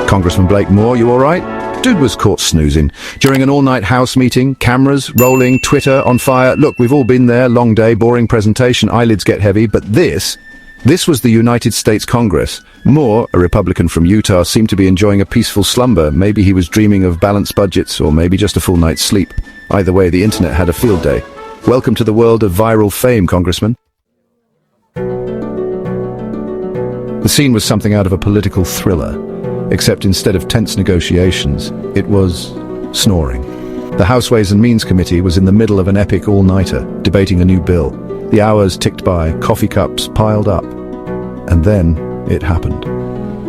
Congressman Blake Moore, you all right? Dude was caught snoozing. During an all-night House meeting, cameras rolling, Twitter on fire. Look, we've all been there, long day, boring presentation, eyelids get heavy, but this was the United States Congress. Moore, a Republican from Utah, seemed to be enjoying a peaceful slumber. Maybe he was dreaming of balanced budgets, or maybe just a full night's sleep. Either way, the internet had a field day. Welcome to the world of viral fame, Congressman. The scene was something out of a political thriller, except instead of tense negotiations, it was snoring. The House Ways and Means Committee was in the middle of an epic all-nighter, debating a new bill. The hours ticked by, coffee cups piled up. And then it happened.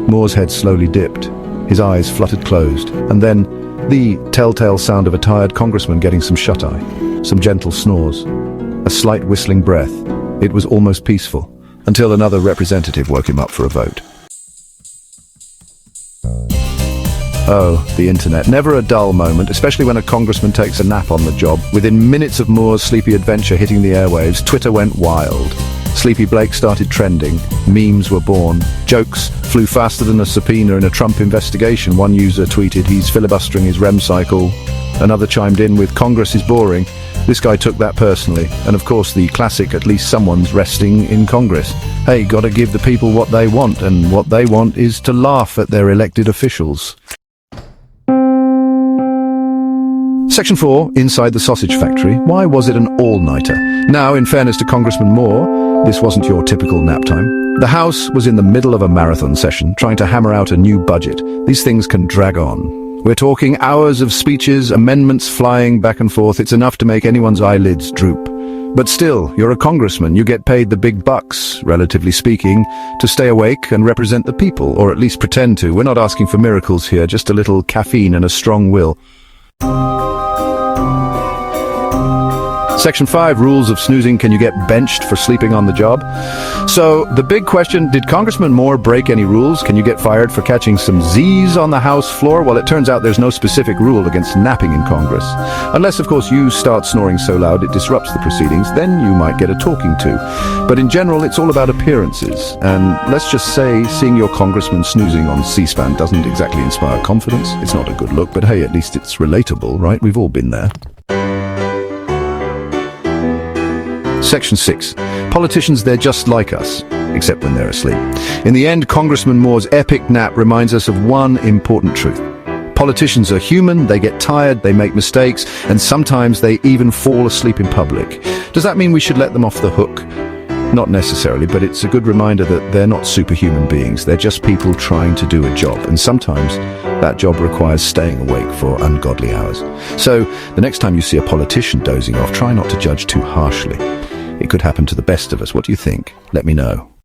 Moore's head slowly dipped, his eyes fluttered closed, and then the telltale sound of a tired congressman getting some shut-eye, some gentle snores, a slight whistling breath. It was almost peaceful, until another representative woke him up for a vote. Oh, the internet. Never a dull moment, especially when a congressman takes a nap on the job. Within minutes of Moore's sleepy adventure hitting the airwaves, Twitter went wild. Sleepy Blake started trending. Memes were born. Jokes flew faster than a subpoena in a Trump investigation. One user tweeted, "He's filibustering his REM cycle." Another chimed in with, "Congress is boring." This guy took that personally. And of course the classic, "At least someone's resting in Congress." Hey, gotta give the people what they want, and what they want is to laugh at their elected officials. Section 4, inside the sausage factory. Why was it an all-nighter? Now, in fairness to Congressman Moore, this wasn't your typical nap time. The House was in the middle of a marathon session, trying to hammer out a new budget. These things can drag on. We're talking hours of speeches, amendments flying back and forth. It's enough to make anyone's eyelids droop. But still, you're a congressman. You get paid the big bucks, relatively speaking, to stay awake and represent the people, or at least pretend to. We're not asking for miracles here, just a little caffeine and a strong will. Section 5, rules of snoozing. Can you get benched for sleeping on the job? So, the big question, did Congressman Moore break any rules? Can you get fired for catching some Z's on the House floor? Well, it turns out there's no specific rule against napping in Congress. Unless, of course, you start snoring so loud it disrupts the proceedings, then you might get a talking to. But in general, it's all about appearances. And let's just say, seeing your congressman snoozing on C-SPAN doesn't exactly inspire confidence. It's not a good look, but hey, at least it's relatable, right? We've all been there. Section 6. Politicians, they're just like us, except when they're asleep. In the end, Congressman Moore's epic nap reminds us of one important truth. Politicians are human, they get tired, they make mistakes, and sometimes they even fall asleep in public. Does that mean we should let them off the hook? Not necessarily, but it's a good reminder that they're not superhuman beings. They're just people trying to do a job, and sometimes that job requires staying awake for ungodly hours. So, the next time you see a politician dozing off, try not to judge too harshly. It could happen to the best of us. What do you think? Let me know.